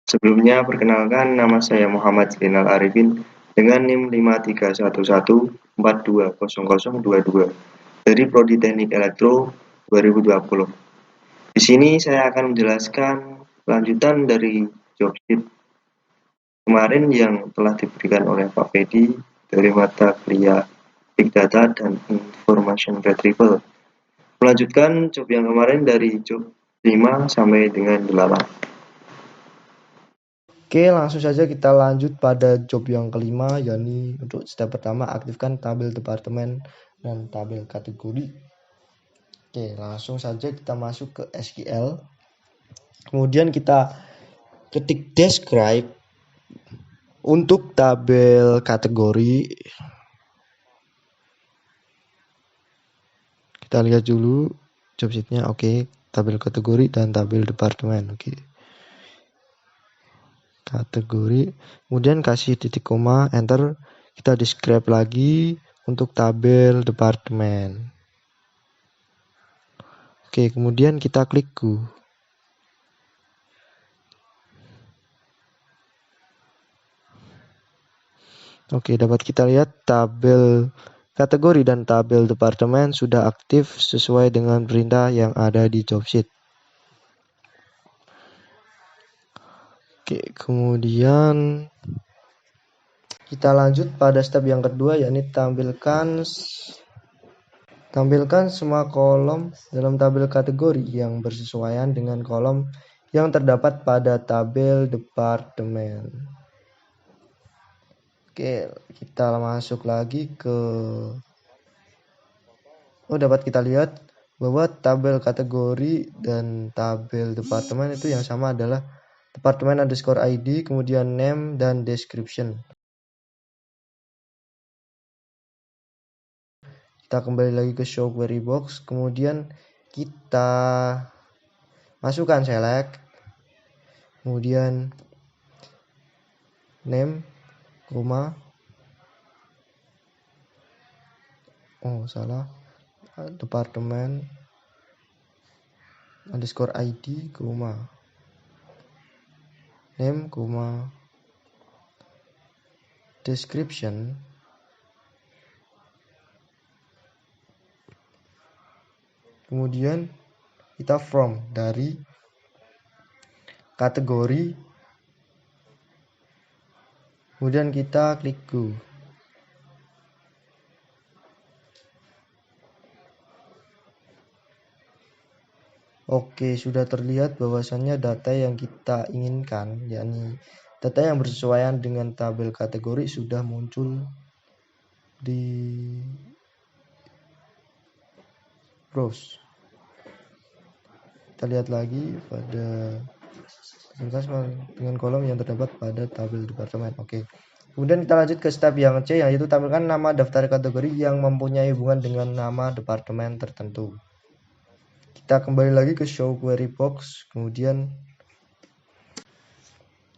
Sebelumnya perkenalkan nama saya Muhammad Zainal Arifin dengan NIM 5311420022 dari Prodi Teknik Elektro 2020. Di sini saya akan menjelaskan lanjutan dari job sheet kemarin yang telah diberikan oleh Pak Fedi dari mata kuliah Big Data dan Information Retrieval. Melanjutkan job yang kemarin dari job 5 sampai dengan 8. Oke, langsung saja kita lanjut pada job yang kelima, yakni untuk step pertama aktifkan tabel departemen dan tabel kategori. Oke, langsung saja kita masuk ke SQL. Kemudian kita ketik describe untuk tabel kategori. Kita lihat dulu job sheetnya. Oke, tabel kategori dan tabel departemen. Oke, kategori, kemudian kasih titik koma, enter. Kita describe lagi untuk tabel departemen. Oke, kemudian kita klik go. Oke, dapat kita lihat tabel kategori dan tabel departemen sudah aktif sesuai dengan perintah yang ada di job sheet. Oke, kemudian kita lanjut pada step yang kedua, yakni tampilkan semua kolom dalam tabel kategori yang bersesuaian dengan kolom yang terdapat pada tabel departemen. Oke, kita masuk lagi ke dapat kita lihat bahwa tabel kategori dan tabel departemen itu yang sama adalah departemen underscore ID, kemudian name dan description. Kita kembali lagi ke show query box, kemudian kita masukkan select, kemudian name, departemen underscore ID, name, description. Kemudian kita from dari kategori, kemudian kita klik go. Oke, sudah terlihat bahwasannya data yang kita inginkan, yakni data yang bersesuaian dengan tabel kategori sudah muncul di browse. Kita lihat lagi pada dengan kolom yang terdapat pada tabel departemen. Oke. Kemudian kita lanjut ke step yang C, yaitu tampilkan nama daftar kategori yang mempunyai hubungan dengan nama departemen tertentu. Kita kembali lagi ke show query box, kemudian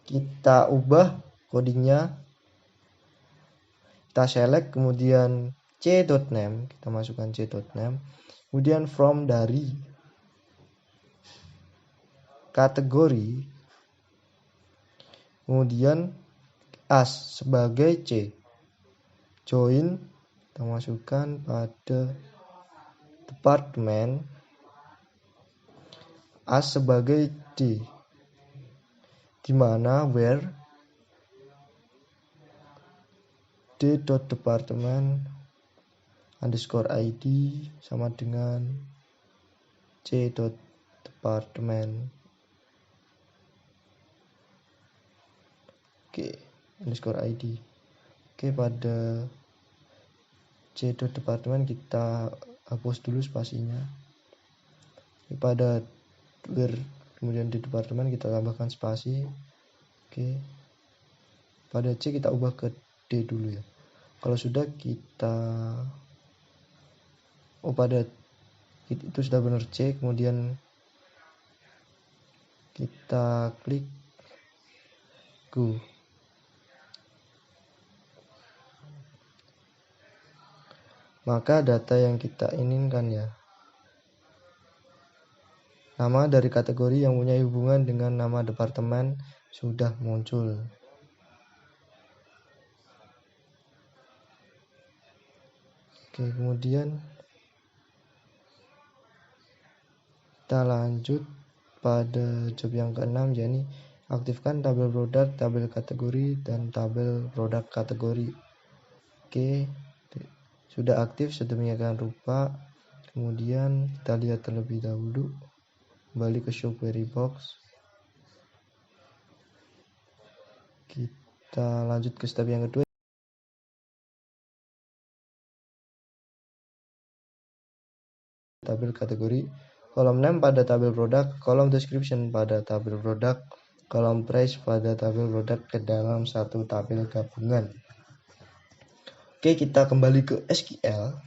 kita ubah codingnya, kita select, kemudian c.name, kita masukkan c.name, kemudian from dari kategori, kemudian as sebagai C, join, kita masukkan pada departemen, as sebagai D, di mana where d.departemen underscore ID sama dengan c.departemen. Oke, underscore ID. Oke, pada c.departemen kita hapus dulu spasinya. Pada where kemudian di departemen kita tambahkan spasi. Oke, pada C kita ubah ke D dulu ya. Kalau sudah kita pada itu sudah benar C, kemudian kita klik go. Maka data yang kita inginkan ya, Nama dari kategori yang punya hubungan dengan nama departemen sudah muncul. Oke, kemudian kita lanjut pada job yang keenam, yakni aktifkan tabel produk, tabel kategori, dan tabel produk kategori. Oke, sudah aktif sedemikian rupa. Kemudian kita lihat terlebih dahulu, kembali ke show query box. Kita lanjut ke step yang kedua, tabel kategori, kolom name pada tabel produk, kolom description pada tabel produk, kolom price pada tabel produk ke dalam satu tabel gabungan. Oke, kita kembali ke SQL.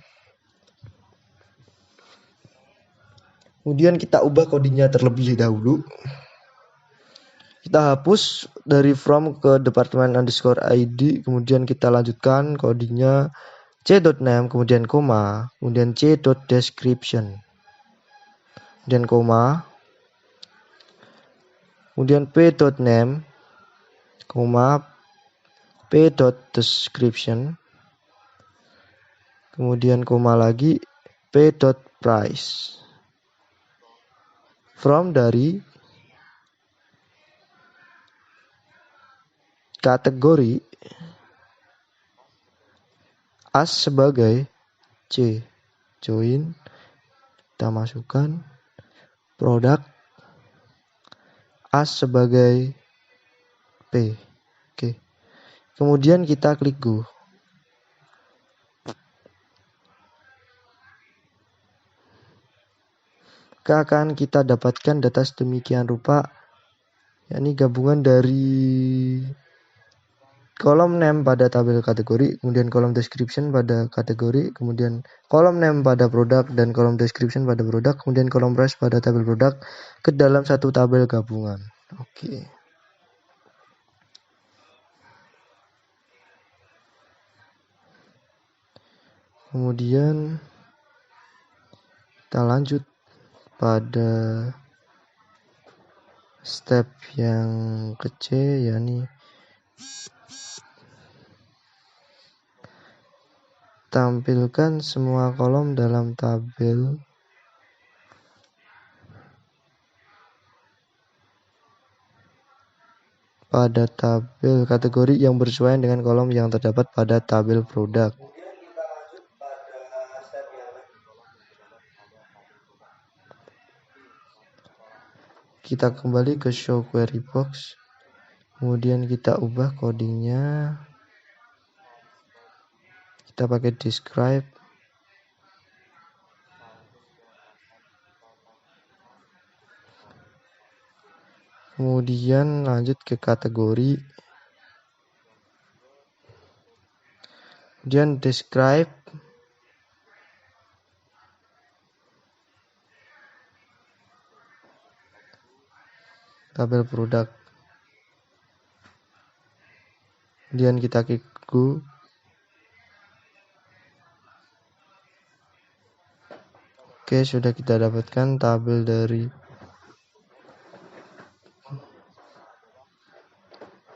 Kemudian kita ubah codingnya terlebih dahulu. Kita hapus dari from ke department underscore id, kemudian kita lanjutkan codingnya c.name, kemudian koma, kemudian c.description, kemudian koma, kemudian p.name, koma, p.description, kemudian koma lagi, p.price. From dari kategori as sebagai C, join, kita masukkan produk as sebagai P. Oke. Kemudian kita klik go. Akan kita dapatkan data sedemikian rupa, yakni gabungan dari kolom name pada tabel kategori, kemudian kolom description pada kategori, kemudian kolom name pada produk, dan kolom description pada produk, kemudian kolom price pada tabel produk ke dalam satu tabel gabungan. Oke. Kemudian kita lanjut pada step yang ke-C, yakni tampilkan semua kolom dalam tabel pada tabel kategori yang bersesuaian dengan kolom yang terdapat pada tabel produk. Kita kembali ke show query box, kemudian kita ubah codingnya, kita pakai describe, kemudian lanjut ke kategori, kemudian describe, tabel produk, kemudian kita klik go. Oke, sudah kita dapatkan tabel dari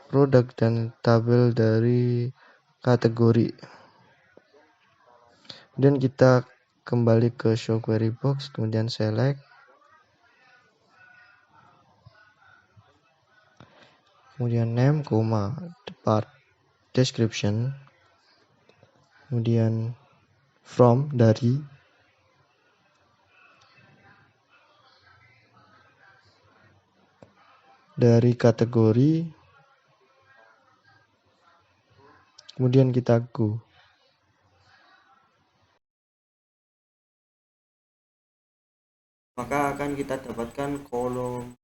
produk dan tabel dari kategori. Kemudian kita kembali ke show query box, kemudian select, kemudian name, depart, description, kemudian from dari kategori, kemudian kita go. Maka akan kita dapatkan kolom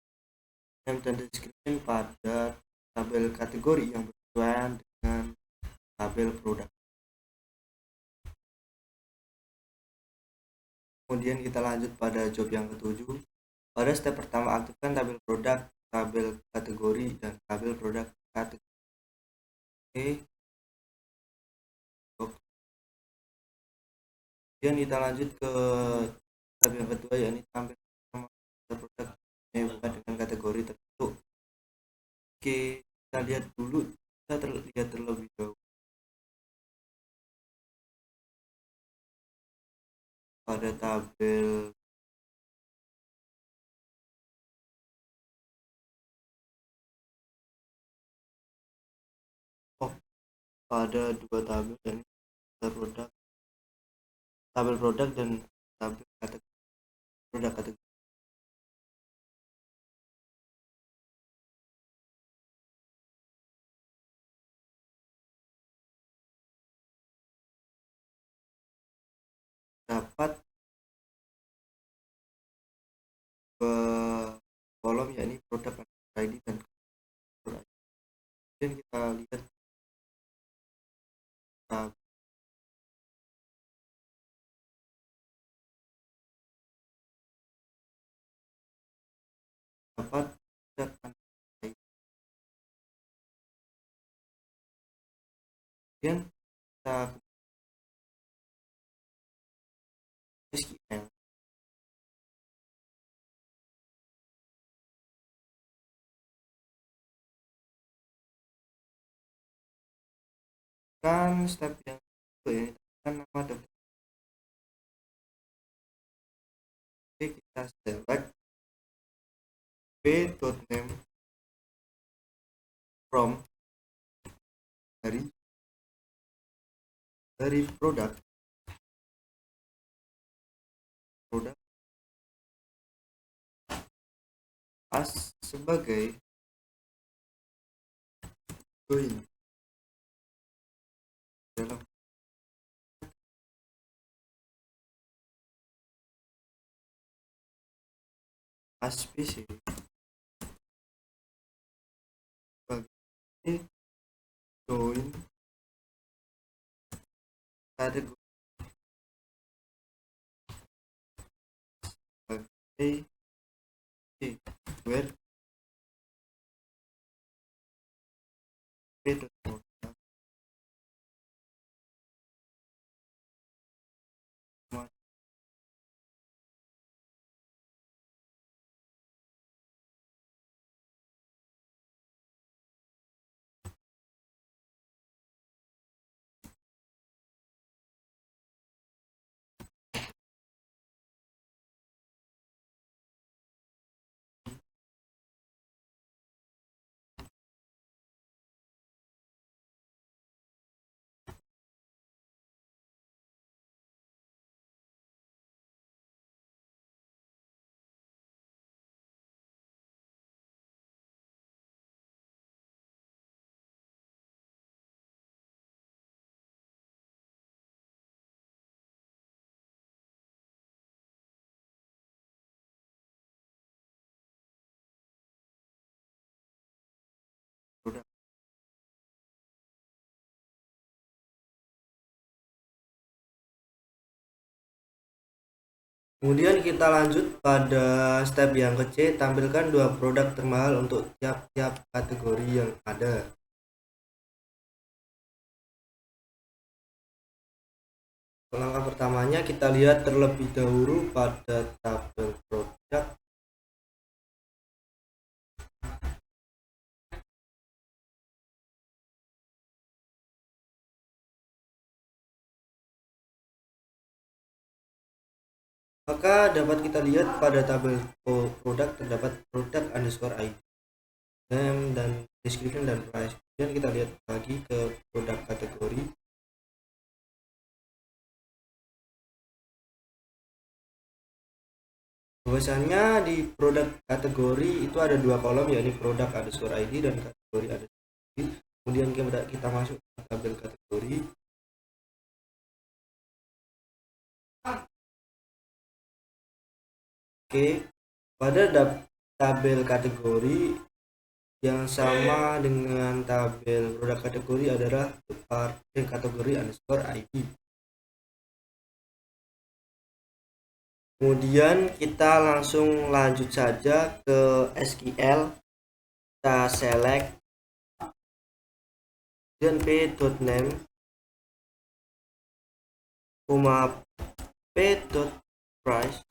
name dan description pada tabel kategori yang bersesuaian dengan tabel produk. Kemudian kita lanjut pada job yang ketujuh. Pada step pertama, aktifkan tabel produk, tabel kategori, dan tabel produk kategori. Oke. Kemudian kita lanjut ke tab yang kedua, yakni tampil produk bukan dengan kategori tertentu. Oke, kita lihat dulu, kita lihat terlebih dahulu pada tabel pada dua tabel, dan tabel produk dan tabel kategori produk kategori. Dapat kolom yakni produk ID dan produk. Dan kita lihat dapat kemudian kita SQL kan step yang kedua ya, kan nama daftar. Oke, kita select p.name from dari produk as sebagai join dalam ASPC sebagai join kategori sebagai where produk. Kemudian kita lanjut pada step yang ke C, tampilkan dua produk termahal untuk tiap-tiap kategori yang ada. Langkah pertamanya kita lihat terlebih dahulu pada tabel produk. Maka dapat kita lihat pada tabel produk terdapat produk underscore ID, name dan description dan price. Kemudian kita lihat lagi ke produk kategori. Bahwasannya di produk kategori itu ada dua kolom, yakni produk underscore ID dan kategori underscore ID. Kemudian kita masuk ke tabel kategori. Oke, pada tabel kategori yang sama dengan tabel produk kategori adalah kategori underscore ID. Kemudian kita langsung lanjut saja ke SQL. Kita select dan p.name p.price